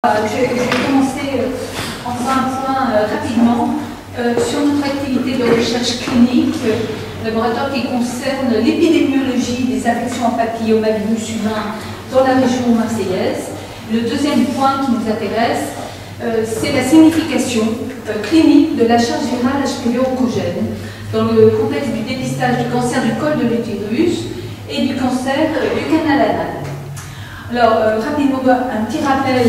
Je vais commencer en faisant un point rapidement sur notre activité de recherche clinique, laboratoire qui concerne l'épidémiologie des infections en papillomavirus humain dans la région marseillaise. Le deuxième point qui nous intéresse, c'est la signification clinique de la charge virale HPV oncogène dans le contexte du dépistage du cancer du col de l'utérus et du cancer du canal anal. Alors, rapidement, un petit rappel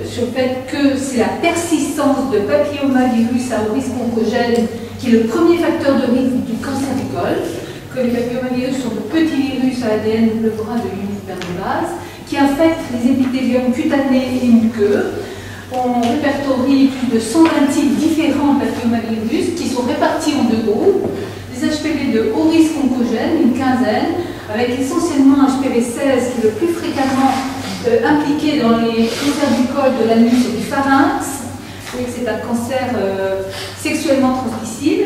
sur le fait que c'est la persistance de papillomavirus à haut risque oncogène qui est le premier facteur de risque du cancer du col, que les papillomavirus sont de petits virus à ADN double bras de l'univers qui affectent les épithéliums cutanés et muqueux. On répertorie plus de 120 types différents de papillomavirus qui sont répartis en deux groupes. Des HPV de haut risque oncogène, une quinzaine, avec essentiellement HPV 16 qui est le plus fréquemment impliqué dans les cancers du col, de l'anus et du pharynx. Oui, c'est un cancer sexuellement transmissible.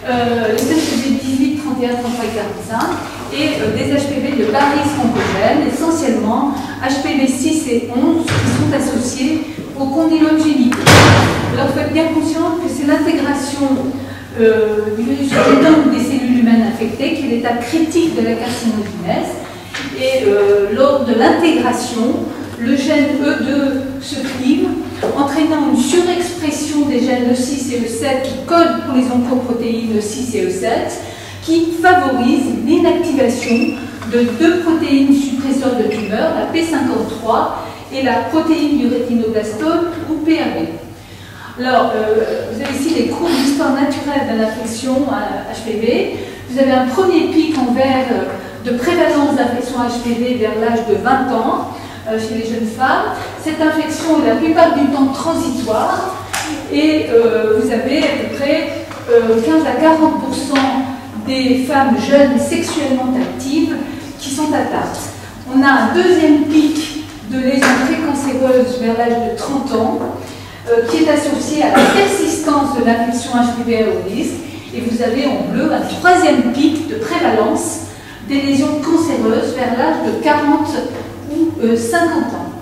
Les HPV 18, 31, 33 et 45 et des HPV de bas risque oncogène, essentiellement HPV 6 et 11 qui sont associés au condylome génital. Alors, il faut être bien conscient que c'est l'intégration du virus au génome des cellules humaines infectées qui est l'état critique de la carcinogenèse. Et lors de l'intégration, le gène E2 se clive, entraînant une surexpression des gènes E6 et E7 qui codent pour les oncoprotéines E6 et E7, qui favorise l'inactivation de deux protéines suppresseurs de tumeur, la P53 et la protéine du rétinoblastome ou PAB. Alors, vous avez ici les courbes d'histoire naturelle de l'infection HPV. Vous avez un premier pic en vert de prévalence d'infection HPV vers l'âge de 20 ans chez les jeunes femmes. Cette infection est la plupart du temps transitoire et vous avez à peu près 15 à 40% des femmes jeunes sexuellement actives qui sont atteintes. On a un deuxième pic de lésions précancéreuses vers l'âge de 30 ans qui est associé à la persistance de l'infection HPV à haut risque. Et vous avez en bleu un troisième pic de prévalence des lésions cancéreuses vers l'âge de 40 ou 50 ans.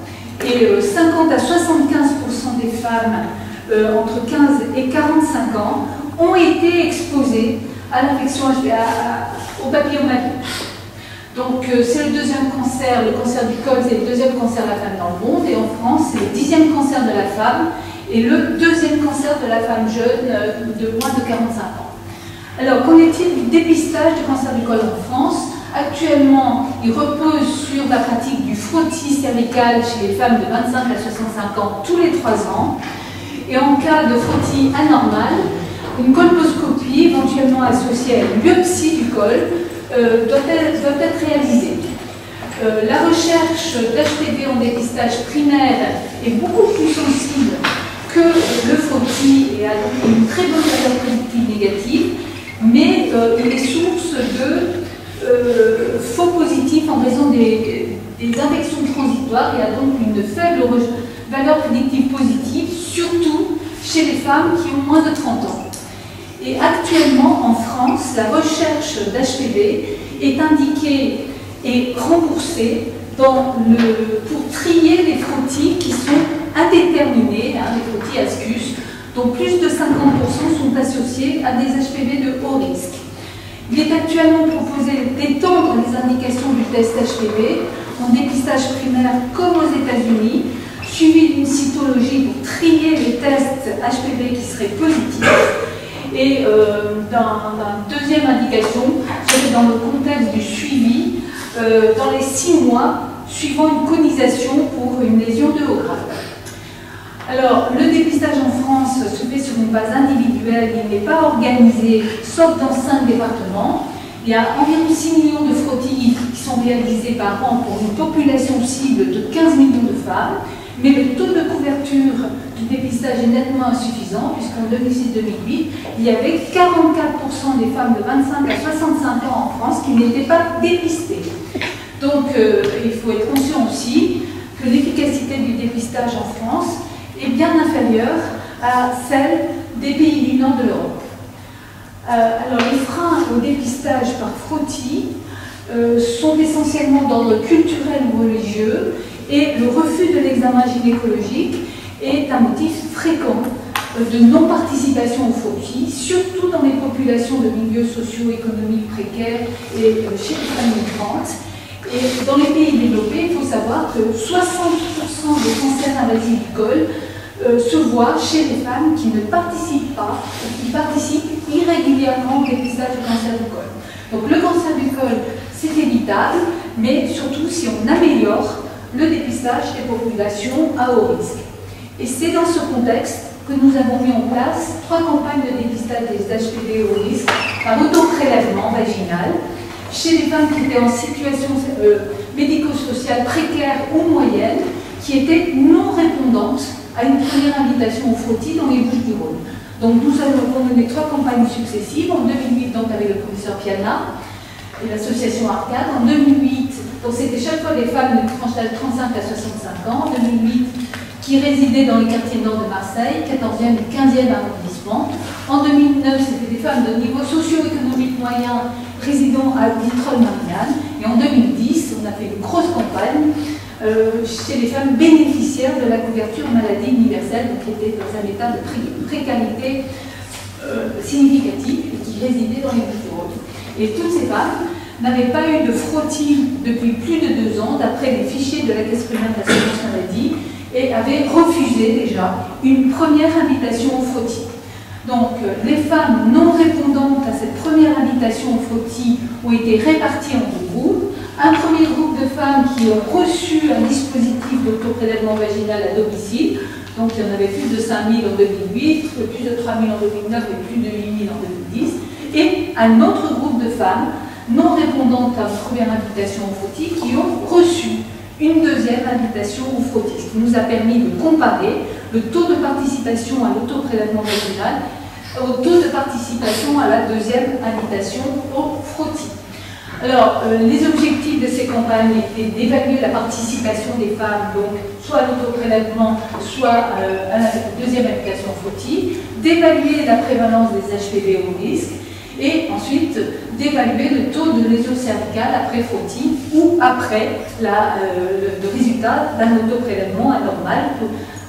Et 50 à 75% des femmes entre 15 et 45 ans ont été exposées à l'infection au papillomavirus. Donc c'est le deuxième cancer, le cancer du col, c'est le deuxième cancer de la femme dans le monde. Et en France, c'est le 10e cancer de la femme et le deuxième cancer de la femme jeune de moins de 45 ans. Alors, qu'en est-il du dépistage du cancer du col en France? Actuellement, il repose sur la pratique du frottis cervical chez les femmes de 25 à 65 ans tous les 3 ans. Et en cas de frottis anormal, une colposcopie, éventuellement associée à une biopsie du col, doit être réalisée. La recherche d'HPV en dépistage primaire est beaucoup plus sensible que le frottis et a une très bonne valeur prédictive négative, mais il est source de faux positifs en raison des infections transitoires et a donc une faible valeur prédictive positive, surtout chez les femmes qui ont moins de 30 ans. Et actuellement, en France, la recherche d'HPV est indiquée et remboursée pour trier les frottis qui sont indéterminés, les frottis ASCUS, dont plus de 50% sont associés à des HPV de haut risque. Il est actuellement proposé d'étendre les indications du test HPV en dépistage primaire comme aux États-Unis, suivi d'une cytologie pour trier les tests HPV qui seraient positifs. Et d'une deuxième indication, c'est dans le contexte du suivi dans les 6 mois suivant une conisation pour une lésion de haut grade. Alors, le dépistage en France se fait sur une base individuelle, il n'est pas organisé, sauf dans 5 départements. Il y a environ 6 millions de frottis qui sont réalisés par an pour une population cible de 15 millions de femmes. Mais le taux de couverture du dépistage est nettement insuffisant, puisqu'en 2006-2008, il y avait 44% des femmes de 25 à 65 ans en France qui n'étaient pas dépistées. Donc, il faut être conscient aussi que l'efficacité du dépistage en France est bien inférieure à celle des pays du nord de l'Europe. Alors, les freins au dépistage par frottis sont essentiellement d'ordre culturel ou religieux Et le refus de l'examen gynécologique est un motif fréquent de non-participation aux frottis, surtout dans les populations de milieux socio-économiques précaires et chez les femmes migrantes. Et dans les pays développés, il faut savoir que 60% des cancers invasifs du col se voient chez les femmes qui ne participent pas, qui participent irrégulièrement au dépistage du cancer du col. Donc le cancer du col, c'est évitable, mais surtout si on améliore le dépistage des populations à haut risque. Et c'est dans ce contexte que nous avons mis en place 3 campagnes de dépistage des HPV haut risque par autoprélèvement vaginal chez les femmes qui étaient en situation médico-sociale précaire ou moyenne, qui étaient non répondantes à une première invitation au frottis dans les Bouches-du-Rhône. Donc nous avons mené 3 campagnes successives, en 2008 donc avec le professeur Piana et l'association Arcade, en 2008, donc c'était chaque fois des femmes de tranche d'âge 35 à 65 ans, en 2008 qui résidaient dans les quartiers nord de Marseille, 14e et 15e arrondissement. En 2009, c'était des femmes de niveau socio-économique moyen résidant à Vitrolles-Marignane. Et en 2010, on a fait une grosse campagne chez les femmes bénéficiaires de la couverture maladie universelle, donc qui étaient dans un état de précarité significative et qui résidaient dans les Bouches-du-Rhône. Et toutes ces femmes n'avaient pas eu de frottis depuis plus de 2 ans, d'après les fichiers de la Caisse primaire de l'assurance maladie, et avaient refusé déjà une première invitation au frottis. Donc les femmes non répondantes à cette première invitation au frottis ont été réparties en 2 groupes. Un premier groupe de femmes qui ont reçu un dispositif d'autoprélèvement vaginal à domicile, donc il y en avait plus de 5000 en 2008, plus de 3000 en 2009 et plus de 8000 en 2010, et un autre groupe de femmes non répondantes à une première invitation au frottis qui ont reçu une deuxième invitation au frottis, ce qui nous a permis de comparer le taux de participation à l'autoprélèvement vaginal au taux de participation à la deuxième invitation au frottis. Alors, les objectifs de ces campagnes étaient d'évaluer la participation des femmes, donc soit à l'autoprélèvement, soit à la deuxième invitation au frottis, d'évaluer la prévalence des HPV au risque, et ensuite d'évaluer le taux de lésion cervicale après frottis ou après le résultat d'un autoprélèvement anormal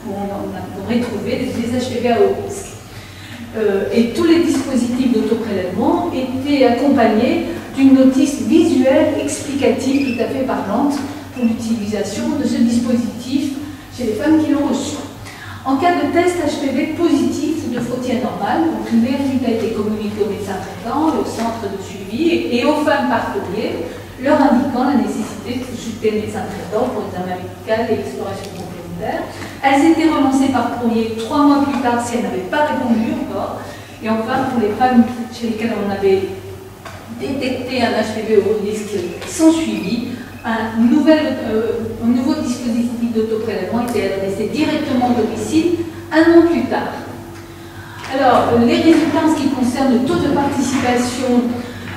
où on aurait trouvé des HPV à haut risque. Et tous les dispositifs d'autoprélèvement étaient accompagnés d'une notice visuelle explicative tout à fait parlante pour l'utilisation de ce dispositif chez les femmes qui l'ont reçu. En cas de test HPV positif ou de frottis anormal, donc les résultats étaient communiqués aux médecins traitants, au centre de suivi et aux femmes par courrier, leur indiquant la nécessité de consulter le médecin traitant pour examen médical et exploration complémentaire. Elles étaient relancées par courrier 3 mois plus tard si elles n'avaient pas répondu encore. Et enfin, pour les femmes chez lesquelles on avait détecté un HPV au risque sans suivi, un nouveau dispositif d'autoprélèvement était adressé directement au domicile 1 an plus tard. Alors, les résultats en ce qui concerne le taux de participation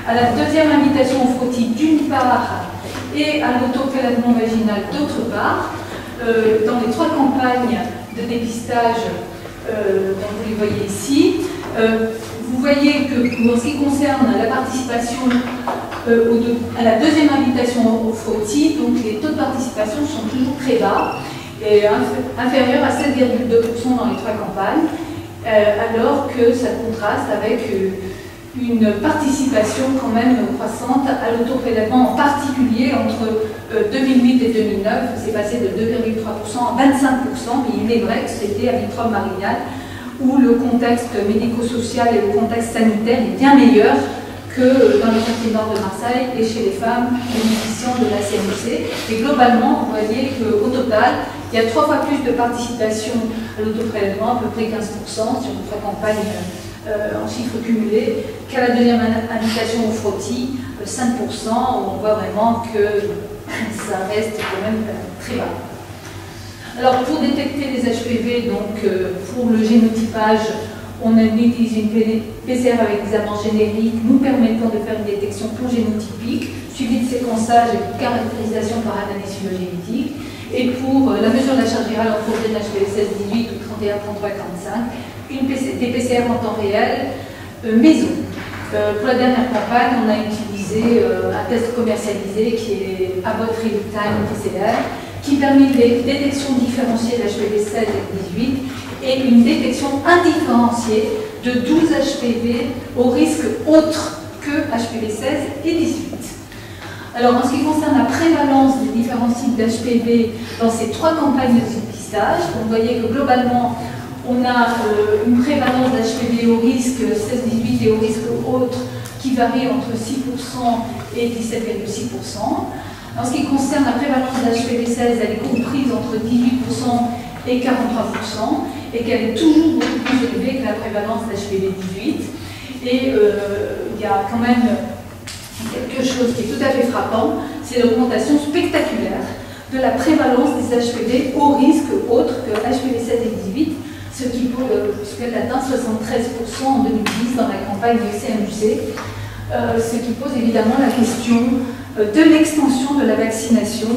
à la deuxième invitation au frottis d'une part et à l'autoprélèvement vaginal d'autre part, dans les 3 campagnes de dépistage dont vous les voyez ici, vous voyez que pour ce qui concerne la participation à la deuxième invitation au frottis, donc les taux de participation sont toujours très bas et inférieurs à 7,2% dans les 3 campagnes, alors que ça contraste avec une participation quand même croissante à l'autoprélèvement, en particulier entre 2008 et 2009, c'est passé de 2,3% à 25%, mais il est vrai que c'était à Vitrolles-Marignane, où le contexte médico-social et le contexte sanitaire est bien meilleur que dans le quartier nord de Marseille et chez les femmes bénéficiant de la CMC. Et globalement, vous voyez qu'au total, il y a 3 fois plus de participation à l'autoprélèvement, à peu près 15% sur les 3 campagnes en chiffres cumulés, qu'à la deuxième invitation au frottis, 5%, où on voit vraiment que ça reste quand même très bas. Alors pour détecter les HPV, donc pour le génotypage, on a utilisé une PCR avec des amants génériques nous permettant de faire une détection génotypique, suivi de séquençage et de caractérisation par analyse phylogénétique. Et pour la mesure de la charge virale en projet d'HPV 16-18 ou 31-33-45, des PCR en temps réel maison. Pour la dernière campagne, on a utilisé un test commercialisé qui est Abbott Real Time PCR, qui permet une détection différenciée d'HPV 16 et 18 et une détection indifférenciée de 12 HPV au risque autre que HPV 16 et 18. Alors, en ce qui concerne la prévalence des différents types d'HPV dans ces 3 campagnes de dépistage, vous voyez que globalement, on a une prévalence d'HPV au risque 16-18 et au risque autre qui varie entre 6% et 17,6%. En ce qui concerne la prévalence d'HPV 16, elle est comprise entre 18% et 43%, et qu'elle est toujours beaucoup plus élevée que la prévalence d'HPV 18. Et il y a quand même quelque chose qui est tout à fait frappant, c'est l'augmentation spectaculaire de la prévalence des HPV au risque autre que HPV 16 et 18, puisqu'elle atteint 73% en 2010 dans la campagne du CMUC, ce qui pose évidemment la question de l'extension de la vaccination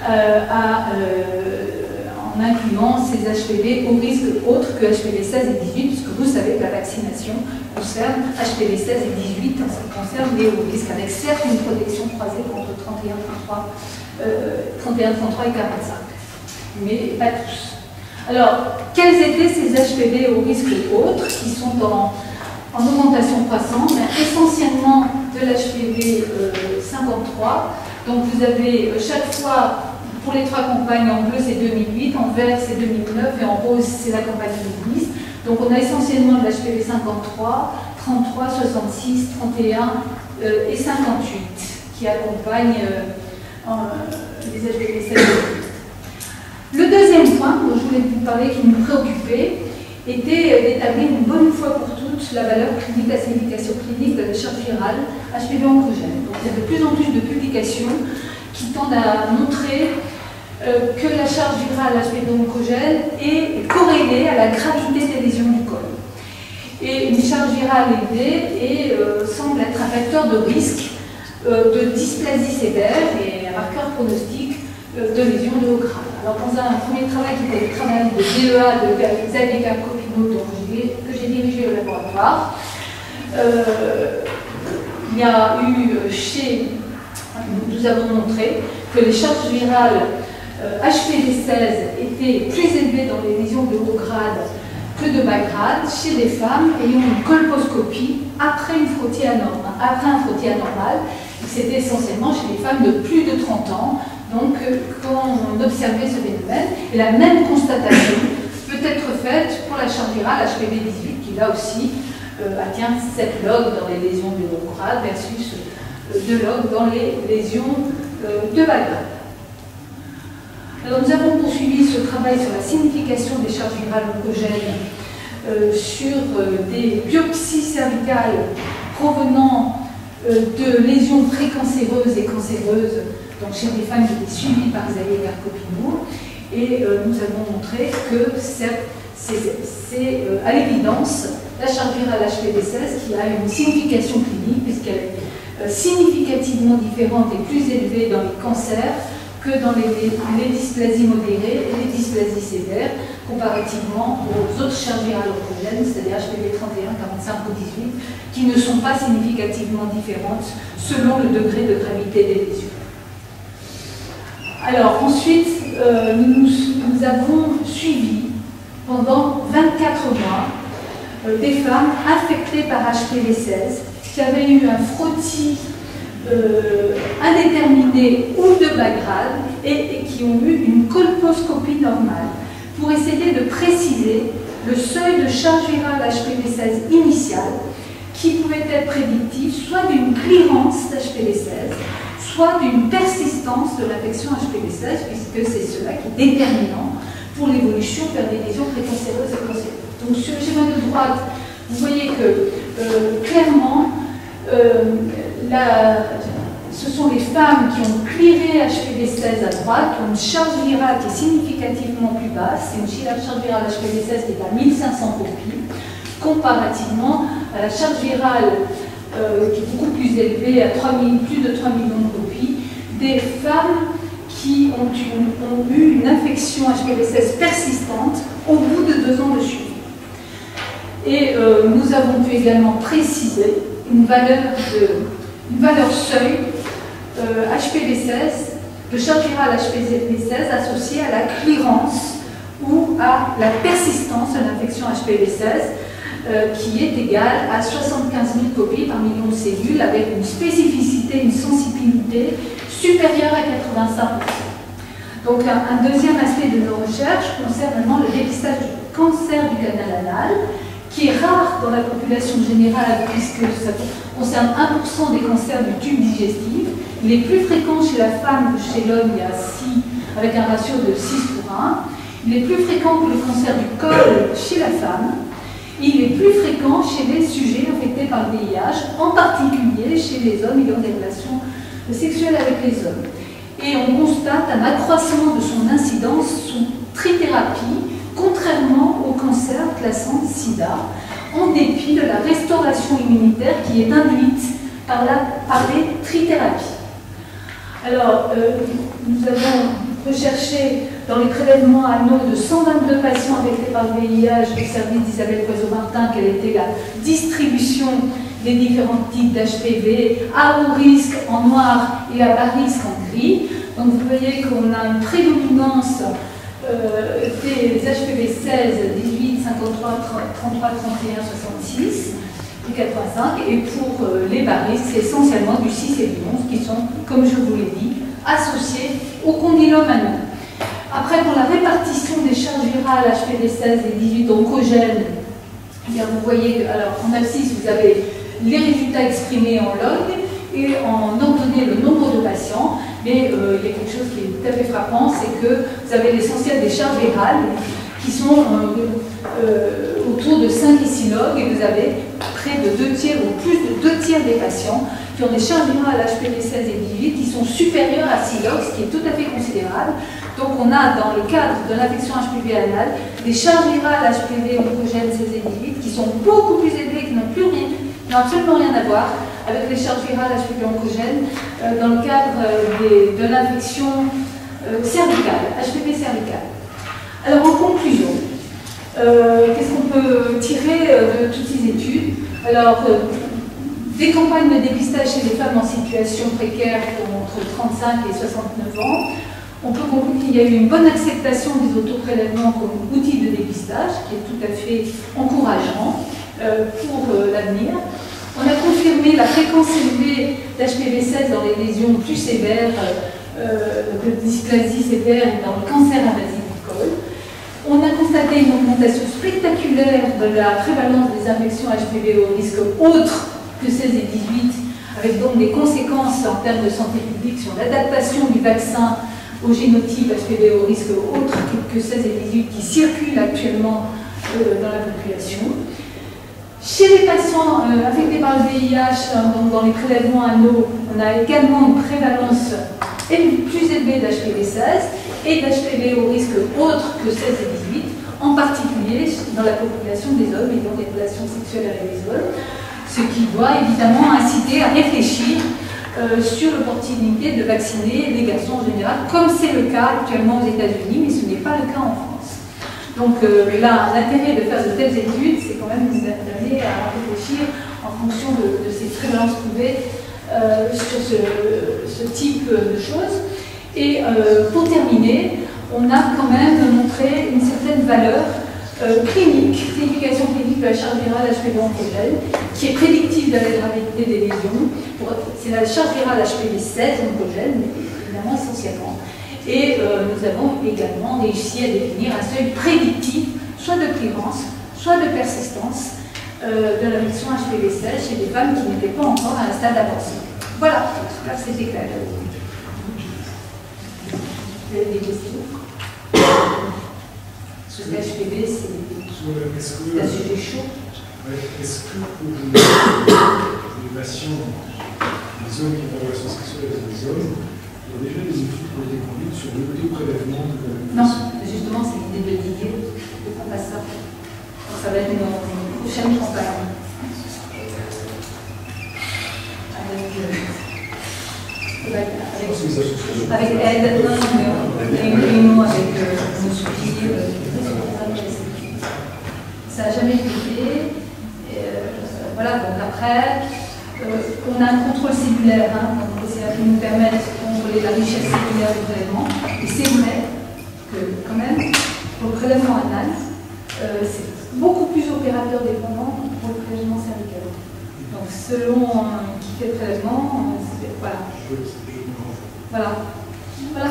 en incluant ces HPV au risque autre que HPV 16 et 18, puisque vous savez que la vaccination concerne HPV 16 et 18 en ce qui concerne les hauts risques, avec certes une protection croisée contre 31, 33 et 45, mais pas tous. Alors, quels étaient ces HPV au risque autres qui sont en augmentation croissante? Essentiellement de l'HPV 53. Donc vous avez chaque fois, pour les 3 campagnes, en bleu c'est 2008, en vert c'est 2009 et en rose c'est la campagne 2010. Donc on a essentiellement de l'HPV 53, 33, 66, 31 et 58 qui accompagnent les HPV 16. Le deuxième point dont je voulais vous parler, qui nous préoccupait, était d'établir une bonne fois pour toutes la valeur clinique, la signification clinique de la charge virale HPV oncogène. Donc il y a de plus en plus de publications qui tendent à montrer que la charge virale HPV oncogène est corrélée à la gravité des lésions du col. Et une charge virale élevée semble être un facteur de risque de dysplasie sévère et un marqueur pronostic de lésions de haut grade. Alors, dans un premier travail qui était le travail de DEA de Xavier Carcopino, que j'ai dirigé au laboratoire, il y a eu nous avons montré que les charges virales HPV 16 étaient plus élevées dans les lésions de haut grade que de bas grade chez les femmes ayant une colposcopie après un frottis anormal. C'était essentiellement chez les femmes de plus de 30 ans. Donc, quand on observait ce phénomène, et la même constatation peut être faite pour la charge virale HPV 18, qui là aussi atteint 7 logs dans les lésions de haut grade versus 2 logs dans les lésions de bas grade. Alors, nous avons poursuivi ce travail sur la signification des charges virales oncogènes sur des biopsies cervicales provenant de lésions précancéreuses et cancéreuses, donc chez des femmes qui étaient suivies par Xavier Carcopino, et nous avons montré que c'est à l'évidence la charge virale HPV 16 qui a une signification clinique, puisqu'elle est significativement différente et plus élevée dans les cancers que dans les dysplasies modérées et les dysplasies sévères, comparativement aux autres charges virales oncogènes, c'est-à-dire HPV 31, 45 ou 18, qui ne sont pas significativement différentes selon le degré de gravité des lésions. Alors ensuite, nous avons suivi pendant 24 mois des femmes infectées par HPV 16 qui avaient eu un frottis indéterminé ou de bas grade et qui ont eu une colposcopie normale pour essayer de préciser le seuil de charge virale HPV 16 initiale qui pouvait être prédictif soit d'une clearance d'HPV 16, soit d'une persistance de l'infection HPV 16, puisque c'est cela qui est déterminant pour l'évolution vers des lésions précancéreuses et cancéreuses. Donc sur le schéma de droite, vous voyez que clairement, ce sont les femmes qui ont clearé HPV 16 à droite, qui ont une charge virale qui est significativement plus basse, c'est une charge virale HPV 16 qui est à 1500 copies, comparativement à la charge virale qui est beaucoup plus élevée, à plus de 3 millions de copies, des femmes qui ont eu une infection HPV 16 persistante au bout de 2 ans de suivi. Et nous avons pu également préciser une valeur seuil HPV 16 de charge virale HPV-16 associée à la clearance ou à la persistance de l'infection HPV-16 qui est égale à 75 000 copies par million de cellules avec une spécificité, une sensibilité supérieure à 85%. Donc un deuxième aspect de nos recherches concerne vraiment le dépistage du cancer du canal anal, qui est rare dans la population générale puisque ça concerne 1% des cancers du tube digestif. Il est plus fréquent chez la femme que chez l'homme, il y a 6, avec un ratio de 6 pour 1. Il est plus fréquent que le cancer du col chez la femme. Il est plus fréquent chez les sujets infectés par le VIH, en particulier chez les hommes ayant des relations sexuelles avec les hommes. Et on constate un accroissement de son incidence sous trithérapie, contrairement au cancer classant SIDA, en dépit de la restauration immunitaire qui est induite par les trithérapies. Alors, nous avons recherché dans les prélèvements anneaux de 122 patients affectés par le VIH du service d'Isabelle Poiseau-Martin quelle était la distribution des différents types d'HPV à haut risque en noir et à bas risque en gris. Donc vous voyez qu'on a une prédominance des HPV 16, 18, 53, 33, 31, 66 et 85. Et pour les bas risques, c'est essentiellement du 6 et du 11 qui sont, comme je vous l'ai dit, associés au condylome anneau. Après, pour la répartition des charges virales HPV 16 et 18 oncogènes, eh bien, vous voyez, alors en abscisse, vous avez les résultats exprimés en log et en ordonnée le nombre de patients. Mais il y a quelque chose qui est tout à fait frappant, c'est que vous avez l'essentiel des charges virales qui sont autour de 5 et 6 logs et vous avez près de 2 tiers ou plus de 2 tiers des patients qui ont des charges virales HPV 16 et 18 qui sont supérieures à 6 logs, ce qui est tout à fait considérable. Donc on a dans le cadre de l'infection HPV anale des charges virales HPV oncogènes 16 et 18 qui sont beaucoup plus élevées, qui n'ont absolument rien à voir avec les charges virales HPV oncogènes dans le cadre de l'infection cervicale, HPV cervicale. Alors en conclusion, qu'est-ce qu'on peut tirer de toutes ces études? Alors, des campagnes de dépistage chez les femmes en situation précaire qui ont entre 35 et 69 ans. On peut conclure qu'il y a eu une bonne acceptation des autoprélèvements comme outil de dépistage, qui est tout à fait encourageant pour l'avenir. On a confirmé la fréquence élevée d'HPV 16 dans les lésions plus sévères, de dysplasie sévère et dans le cancer invasif du col. On a constaté une augmentation spectaculaire de la prévalence des infections HPV au risque autre que 16 et 18, avec donc des conséquences en termes de santé publique sur l'adaptation du vaccin au génotype HPV au risque autre que 16 et 18 qui circulent actuellement dans la population. Chez les patients affectés par le VIH, donc dans les prélèvements anneaux, on a également une prévalence plus élevée d'HPV 16 et d'HPV au risque autre que 16 et 18, en particulier dans la population des hommes ayant des relations sexuelles avec les hommes, ce qui doit évidemment inciter à réfléchir sur l'opportunité de vacciner les garçons en général, comme c'est le cas actuellement aux États-Unis, mais ce n'est pas le cas en France. Donc là, l'intérêt de faire de telles études, c'est quand même d'aller à réfléchir en fonction de ces prévalences prouvées sur ce type de choses. Et pour terminer, on a quand même montré une certaine valeur clinique, signification clinique de la charge virale HPV oncogène, qui est prédictive de la gravité des lésions. C'est la charge virale HPV 16 oncogène, évidemment essentiellement. Et nous avons également réussi à définir un seuil prédictif, soit de clearance, soit de persistance de l'infection HPV 16 chez des femmes qui n'étaient pas encore à un stade avancé. Voilà, j'espère que c'était clair. Vous avez des questions? Parce que l'HPV, c'est un sujet chaud. Est-ce que pour les patients, les hommes qui ont des relations sexuelles avec les hommes, il y a déjà des études qui ont été conduites sur l'autoprélèvement de la Non, justement, c'est l'idée de Didier, de qu'on fasse ça. Donc, ça va être une prochaine campagne. Avec aide, non, il y a une réunion avec nos soucis. Ça n'a jamais été fait. Voilà, donc après, on a un contrôle cellulaire, donc c'est qui nous permet de et la richesse séculaire du prélèvement. Et c'est vrai que, quand même, pour le prélèvement anal, c'est beaucoup plus opérateur dépendant que pour le prélèvement cervical. Donc, selon qui fait le prélèvement, voilà. Voilà. Voilà.